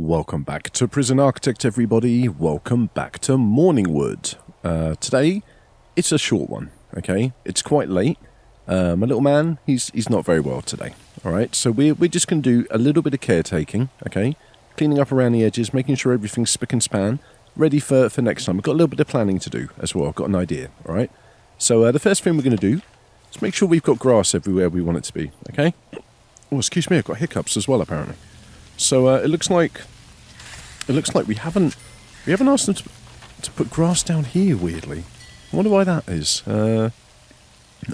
Welcome back to Prison Architect, everybody. Welcome back to Morningwood. Today, it's a short one, okay? It's quite late. My little man, he's not very well today, alright? So we're just going to do a little bit of caretaking, okay? Cleaning up around the edges, making sure everything's spick and span, ready for next time. We've got a little bit of planning to do as well. I've got an idea, alright? So the first thing we're going to do is make sure we've got grass everywhere we want it to be, okay? Oh, excuse me, I've got hiccups as well, apparently. So it looks like we haven't asked them to put grass down here. Weirdly, I wonder why that is. I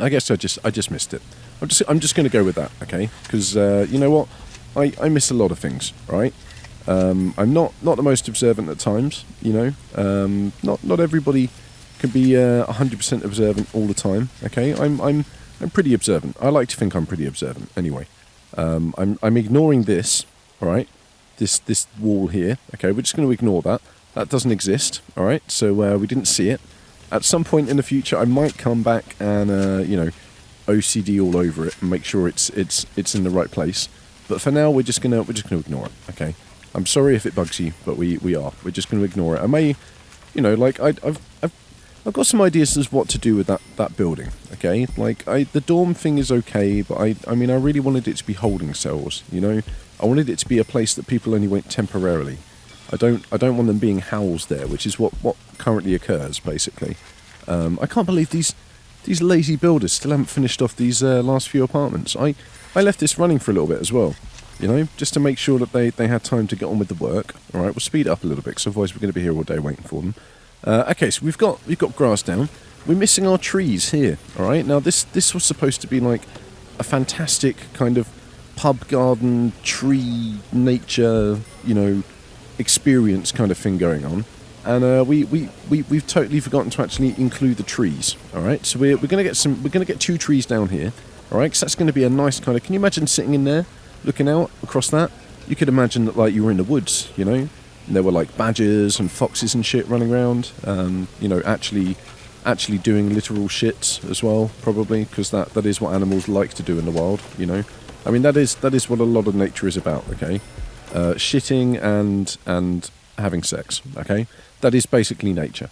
guess I just missed it. I'm just going to go with that, okay? Because you know what, I miss a lot of things, right? I'm not the most observant at times, you know. Not everybody can be 100% observant all the time, okay? I'm pretty observant. I like to think I'm pretty observant. Anyway, I'm ignoring this. Alright, this wall here, okay, we're just going to ignore that. That doesn't exist, alright, so we didn't see it. At some point in the future, I might come back and, you know, OCD all over it and make sure it's in the right place. But for now, we're just gonna ignore it, okay? I'm sorry if it bugs you, but we're just going to ignore it. I may, you know, like, I've got some ideas as what to do with that building, okay? Like, the dorm thing is okay, but I mean, I really wanted it to be holding cells, you know? I wanted it to be a place that people only went temporarily. I don't want them being housed there, which is what currently occurs, basically. I can't believe these lazy builders still haven't finished off these last few apartments. I left this running for a little bit as well, you know, just to make sure that they had time to get on with the work. All right, we'll speed it up a little bit, because otherwise we're going to be here all day waiting for them. Okay, so we've got grass down. We're missing our trees here. All right, now this was supposed to be like a fantastic kind of pub garden, tree, nature, you know, experience kind of thing going on, and we've totally forgotten to actually include the trees. All right, so we're gonna get 2 trees down here. All right, because that's going to be a nice kind of. Can you imagine sitting in there, looking out across that? You could imagine that like you were in the woods, you know, and there were like badgers and foxes and shit running around. You know, actually doing literal shit as well, probably, because that is what animals like to do in the wild, you know. I mean, that is what a lot of nature is about, okay? Shitting and having sex, okay? That is basically nature.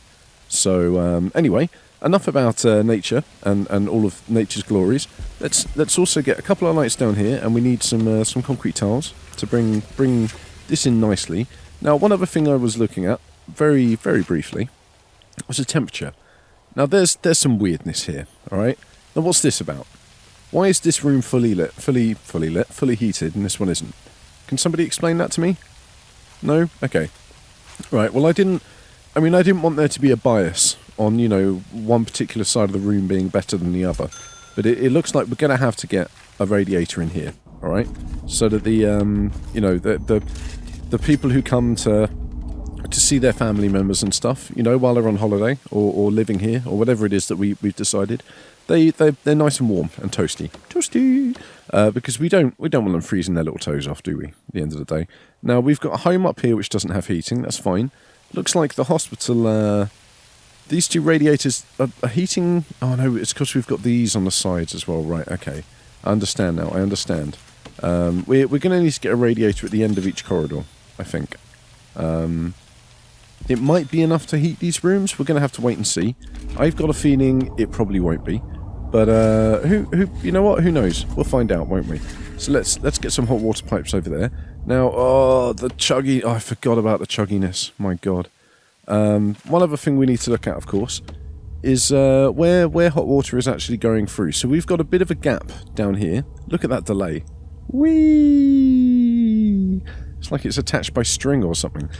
So, anyway, enough about nature and all of nature's glories. Let's also get a couple of lights down here, and we need some concrete tiles to bring this in nicely. Now, one other thing I was looking at, very, very briefly, was the temperature. Now, there's some weirdness here, alright? Now, what's this about? Why is this room fully heated, and this one isn't? Can somebody explain that to me? No? Okay. Right, well, I didn't want there to be a bias on, you know, one particular side of the room being better than the other. But it looks like we're going to have to get a radiator in here, alright? So that the, you know, the people who come to see their family members and stuff, you know, while they're on holiday or living here or whatever it is that we've decided, they're nice and warm and toasty, because we don't want them freezing their little toes off, do we? At the end of the day. Now we've got a home up here which doesn't have heating. That's fine. Looks like the hospital. These 2 radiators are heating. Oh no, it's because we've got these on the sides as well. Right? Okay, I understand now. I understand. We're going to need to get a radiator at the end of each corridor, I think. It might be enough to heat these rooms. We're going to have to wait and see. I've got a feeling it probably won't be. But who you know what? Who knows? We'll find out, won't we? So let's get some hot water pipes over there. Now, the chuggy. Oh, I forgot about the chugginess. My God. One other thing we need to look at, of course, is where hot water is actually going through. So we've got a bit of a gap down here. Look at that delay. Whee! It's like it's attached by string or something.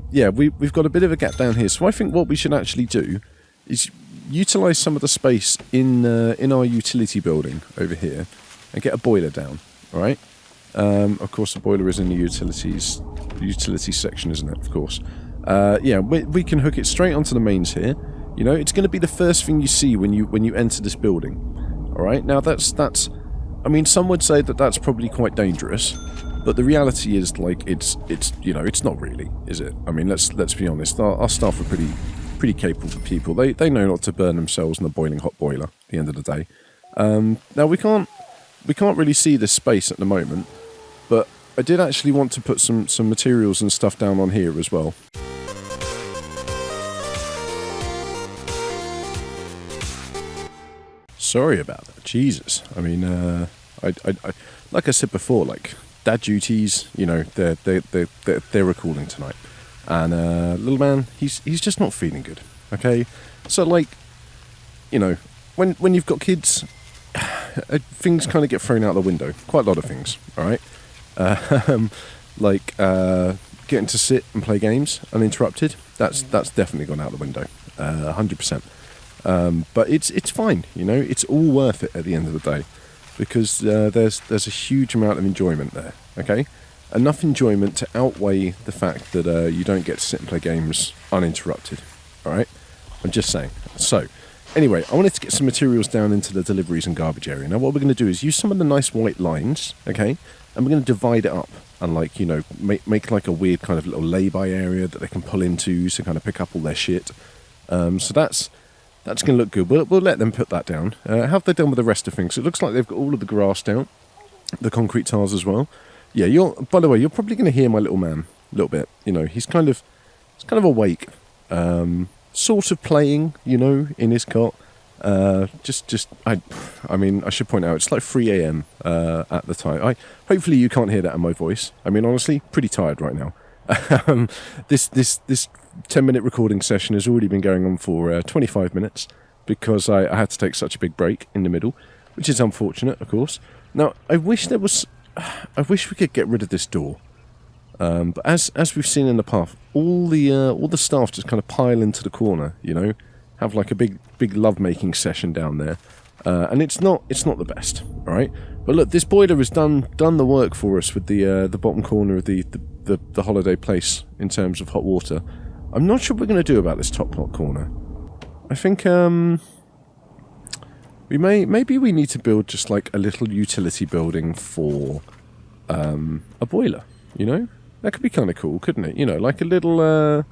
Yeah, we've got a bit of a gap down here. So I think what we should actually do is utilise some of the space in our utility building over here and get a boiler down. All right. Of course, the boiler is in the utility section, isn't it? Of course. Yeah, we can hook it straight onto the mains here. You know, it's going to be the first thing you see when you enter this building. All right. Now that's. I mean, some would say that that's probably quite dangerous, but the reality is, like, it's you know, it's not really, is it? I mean, let's be honest. Our staff are pretty capable people. They know not to burn themselves in a boiling hot boiler at the end of the day. Now we can't really see this space at the moment, but I did actually want to put some materials and stuff down on here as well. Sorry about that. Jesus. I mean, I like I said before, like dad duties, you know, they're recording tonight, and little man, he's just not feeling good. Okay, so like, you know, when you've got kids, things kind of get thrown out the window. Quite a lot of things. All right, like getting to sit and play games uninterrupted. That's definitely gone out the window. 100%. But it's fine, you know, it's all worth it at the end of the day, because there's a huge amount of enjoyment there, okay? Enough enjoyment to outweigh the fact that you don't get to sit and play games uninterrupted, alright? I'm just saying. So, anyway, I wanted to get some materials down into the deliveries and garbage area. Now what we're going to do is use some of the nice white lines, okay? And we're going to divide it up and, like, you know, make like a weird kind of little lay-by area that they can pull into to kind of pick up all their shit. So that's going to look good. We'll let them put that down. How have they done with the rest of things? It looks like they've got all of the grass down, the concrete tiles as well. Yeah, by the way, you're probably going to hear my little man a little bit. You know, he's kind of awake, sort of playing, you know, in his cot. I mean, I should point out, it's like 3 a.m. At the time. Hopefully you can't hear that in my voice. I mean, honestly, pretty tired right now. This 10-minute recording session has already been going on for 25 minutes because I had to take such a big break in the middle, which is unfortunate, of course. Now, I wish we could get rid of this door, but as we've seen in the past, all the staff just kind of pile into the corner, you know, have like a big love-making session down there, and it's not the best, all right? But look, this boiler has done the work for us with the bottom corner of the holiday place in terms of hot water. I'm not sure what we're going to do about this top knot corner. I think maybe we need to build just like a little utility building for a boiler, you know? That could be kind of cool, couldn't it? You know, like a little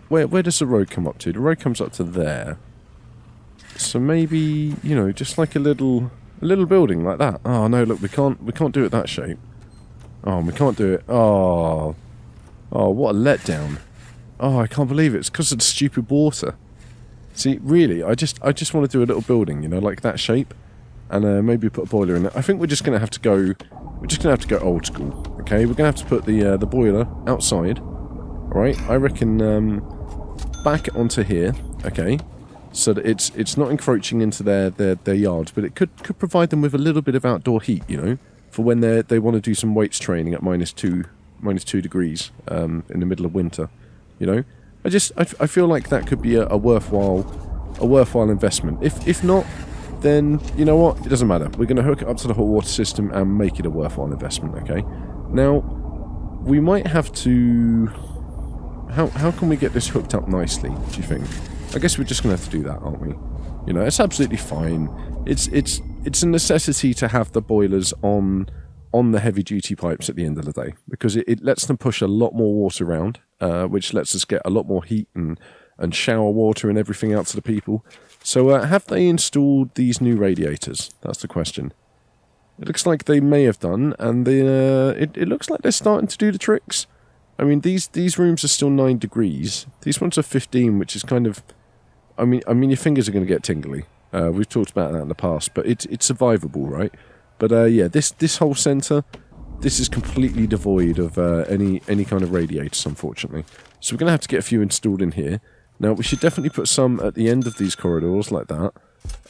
where does the road come up to? The road comes up to there. So maybe, you know, just like a little building like that. Oh no, look, we can't do it that shape. Oh, we can't do it. Oh, what a letdown. Oh, I can't believe it. It's because of the stupid water. See, really, I just want to do a little building, you know, like that shape, and maybe put a boiler in it. I think we're just going to have to go. We're just going to have to go old school. Okay, we're going to have to put the boiler outside. All right, I reckon back onto here. Okay, so that it's not encroaching into their yards, but it could provide them with a little bit of outdoor heat, you know, for when they want to do some weights training at minus two degrees in the middle of winter. You know, I feel like that could be a worthwhile investment. If not, then you know what? It doesn't matter. We're going to hook it up to the hot water system and make it a worthwhile investment. Okay. Now, we might have to. How can we get this hooked up nicely? Do you think? I guess we're just going to have to do that, aren't we? You know, it's absolutely fine. It's a necessity to have the boilers on the heavy duty pipes at the end of the day, because it lets them push a lot more water around, which lets us get a lot more heat and shower water and everything out to the people. So have they installed these new radiators? That's the question. It looks like they may have done, and it looks like they're starting to do the tricks. I mean, these rooms are still 9 degrees. These ones are 15, which is kind of... I mean, your fingers are going to get tingly. We've talked about that in the past, but it's survivable, right? But yeah, this whole centre, this is completely devoid of any kind of radiators, unfortunately. So we're going to have to get a few installed in here. Now, we should definitely put some at the end of these corridors, like that.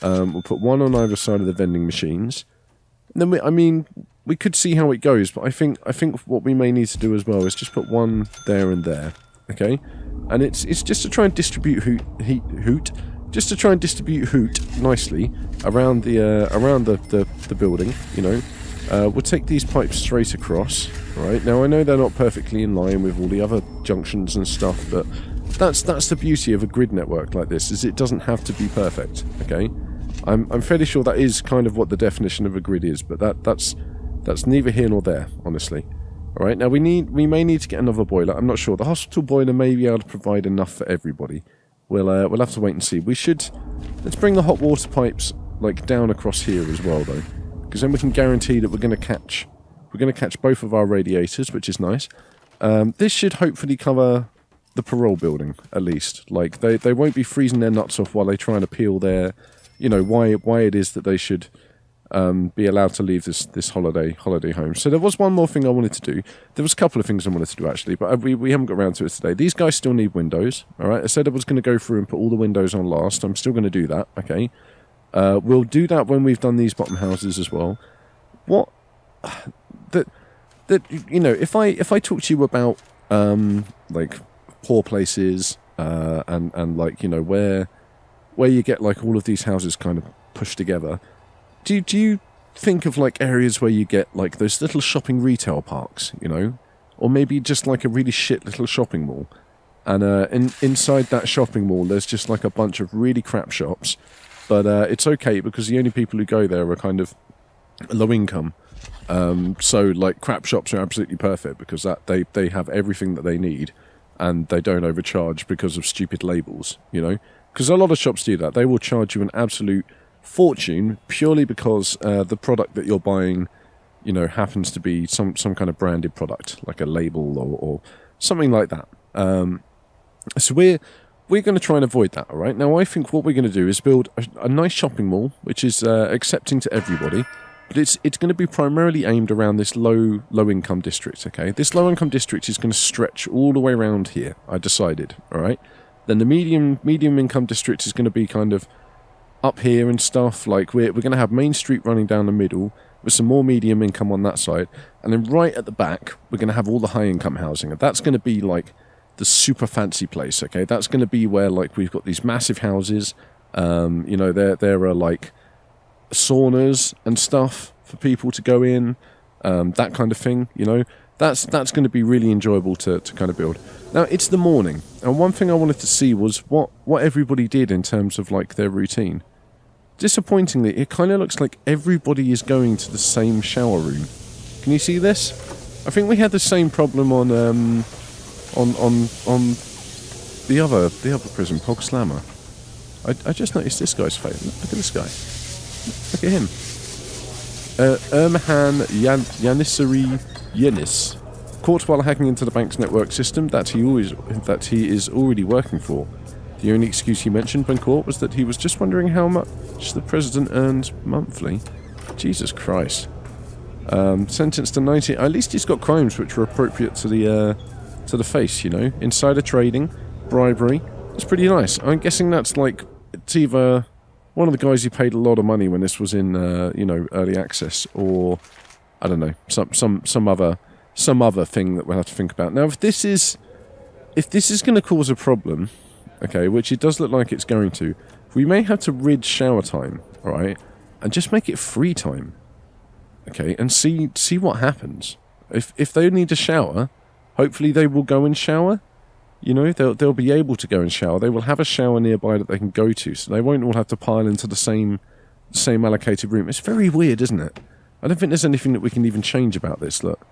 We'll put one on either side of the vending machines. And then, we could see how it goes, but I think what we may need to do as well is just put one there and there, okay? And it's just to try and distribute hoot nicely around the building, you know. We'll take these pipes straight across, right? Now I know they're not perfectly in line with all the other junctions and stuff, but that's the beauty of a grid network like this, is it doesn't have to be perfect, okay? I'm fairly sure that is kind of what the definition of a grid is, but that's neither here nor there, honestly. All right, now we may need to get another boiler. I'm not sure. The hospital boiler may be able to provide enough for everybody. We'll have to wait and see. Let's bring the hot water pipes like down across here as well, though, because then we can guarantee that we're going to catch We're going to catch both of our radiators, which is nice. This should hopefully cover the parole building, at least. Like, they won't be freezing their nuts off while they try and appeal their, you know, why it is that they should be allowed to leave this holiday home. So there was one more thing I wanted to do. There was a couple of things I wanted to do, actually, but we haven't got around to it today. These guys still need windows, all right? I said I was going to go through and put all the windows on last. I'm still going to do that, okay? We'll do that when we've done these bottom houses as well. What... That you know, if I talk to you about like poor places and like, you know, where you get like all of these houses kind of pushed together, do you think of like areas where you get like those little shopping retail parks, you know, or maybe just like a really shit little shopping mall, and inside that shopping mall there's just like a bunch of really crap shops, but it's okay because the only people who go there are kind of low income. So like crap shops are absolutely perfect because that they have everything that they need and they don't overcharge because of stupid labels, you know, because a lot of shops do that. They will charge you an absolute fortune purely because the product that you're buying, you know, happens to be some kind of branded product like a label or something like that. So we're going to try and avoid that, all right? Now I think what we're going to do is build a nice shopping mall which is accepting to everybody. But it's going to be primarily aimed around this low income district, okay? This low income district is going to stretch all the way around here, I decided, all right? Then the medium income district is going to be kind of up here and stuff. Like we're going to have Main Street running down the middle with some more medium income on that side. And then right at the back, we're going to have all the high income housing. And that's going to be like the super fancy place, okay? That's going to be where like we've got these massive houses. You know, there are like saunas and stuff for people to go in, that kind of thing, you know. That's going to be really enjoyable to kind of build. Now it's the morning, and one thing I wanted to see was what everybody did in terms of like their routine. Disappointingly, it kind of looks like everybody is going to the same shower room. Can you see this? I think we had the same problem on the other prison, Pog Slammer. I just noticed this guy's face. Look at this guy. Look at him. Ermahan Yanissari Yenis, caught while hacking into the bank's network system that he is already working for. The only excuse he mentioned when caught was that he was just wondering how much the president earns monthly. Jesus Christ. Sentenced to 90. At least he's got crimes which were appropriate to the face, you know. Insider trading, bribery. It's pretty nice. I'm guessing that's like, it's either one of the guys who paid a lot of money when this was in, you know, early access, or I don't know, some other thing that we'll have to think about. Now, if this is going to cause a problem, okay, which it does look like it's going to, we may have to rid shower time, all right, and just make it free time, okay, and see what happens. If they need a shower, hopefully they will go and shower. You know, they'll be able to go and shower. They will have a shower nearby that they can go to, so they won't all have to pile into the same allocated room. It's very weird, isn't it? I don't think there's anything that we can even change about this. Look,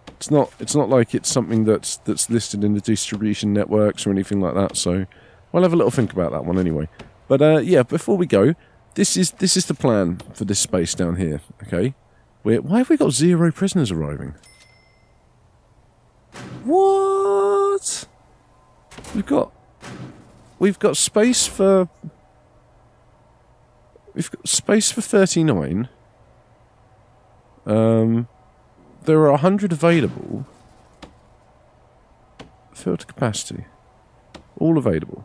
it's not like it's something that's listed in the distribution networks or anything like that. So we'll have a little think about that one anyway. But yeah, before we go, this is the plan for this space down here. Okay, why have we got 0 prisoners arriving? What? We've got space for 39. There are 100 available. Filter capacity, all available.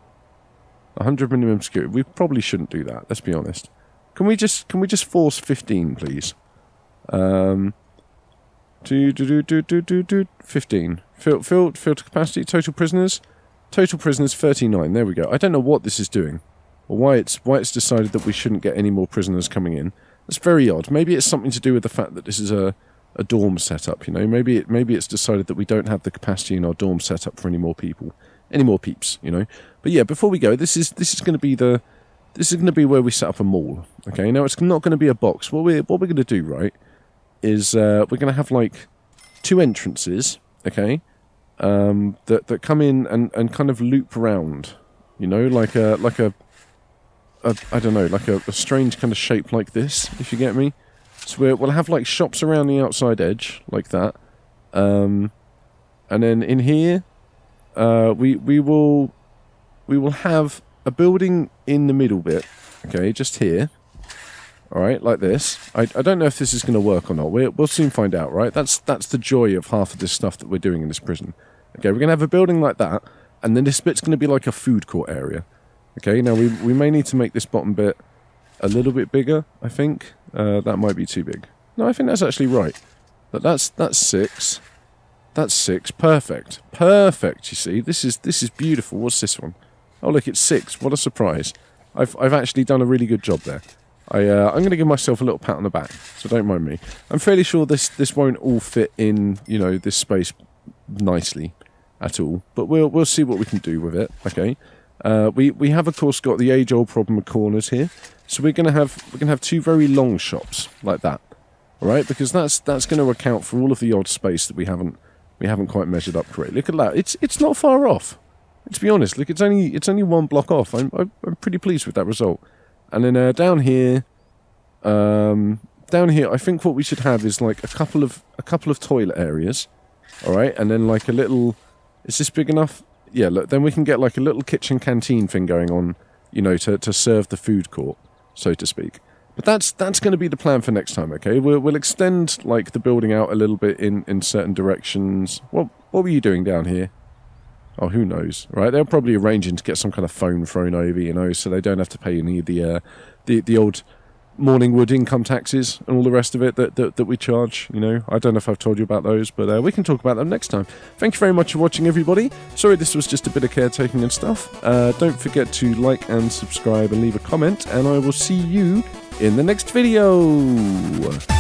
100 minimum security. We probably shouldn't do that. Let's be honest. Can we just force 15, please? 15. Filter capacity. Total prisoners. Total prisoners 39. There we go. I don't know what this is doing, or why it's decided that we shouldn't get any more prisoners coming in. It's very odd. Maybe it's something to do with the fact that this is a dorm setup. You know, maybe it's decided that we don't have the capacity in our dorm setup for any more peeps. You know. But yeah, before we go, this is going to be where we set up a mall. Okay. Now it's not going to be a box. What we're going to do, right, is we're going to have like 2 entrances. Okay. That come in and kind of loop around, you know, like a I don't know, like a strange kind of shape like this, if you get me. So we'll have like shops around the outside edge, like that. And then in here, we will have a building in the middle bit, okay, just here. All right, like this. I don't know if this is going to work or not. We'll soon find out, right? That's the joy of half of this stuff that we're doing in this prison. Okay, we're going to have a building like that, and then this bit's going to be like a food court area. Okay, now we may need to make this bottom bit a little bit bigger, I think. That might be too big. No, I think that's actually right. But that's 6. That's 6. Perfect. Perfect, you see. This is beautiful. What's this one? Oh, look, it's 6. What a surprise. I've actually done a really good job there. I'm going to give myself a little pat on the back, so don't mind me. I'm fairly sure this won't all fit in, you know, this space nicely at all, but we'll see what we can do with it. Okay. We have of course got the age-old problem of corners here, so we're gonna have 2 very long shops like that. All right, because that's going to account for all of the odd space that we haven't quite measured up correctly. Look at that. It's not far off. Let's be honest. Look, it's only 1 block off. I'm pretty pleased with that result. And then down here, I think what we should have is like a couple of toilet areas, all right, and then like a little. Is this big enough? Yeah. Look, then we can get like a little kitchen canteen thing going on, you know, to serve the food court, so to speak. But that's going to be the plan for next time. Okay, we'll extend like the building out a little bit in certain directions. What were you doing down here? Oh, who knows, right? They're probably arranging to get some kind of phone thrown over, you know, so they don't have to pay any of the old Morningwood income taxes and all the rest of it that we charge, you know. I don't know if I've told you about those, but we can talk about them next time. Thank you very much for watching, everybody. Sorry this was just a bit of caretaking and stuff. Don't forget to like and subscribe and leave a comment, and I will see you in the next video.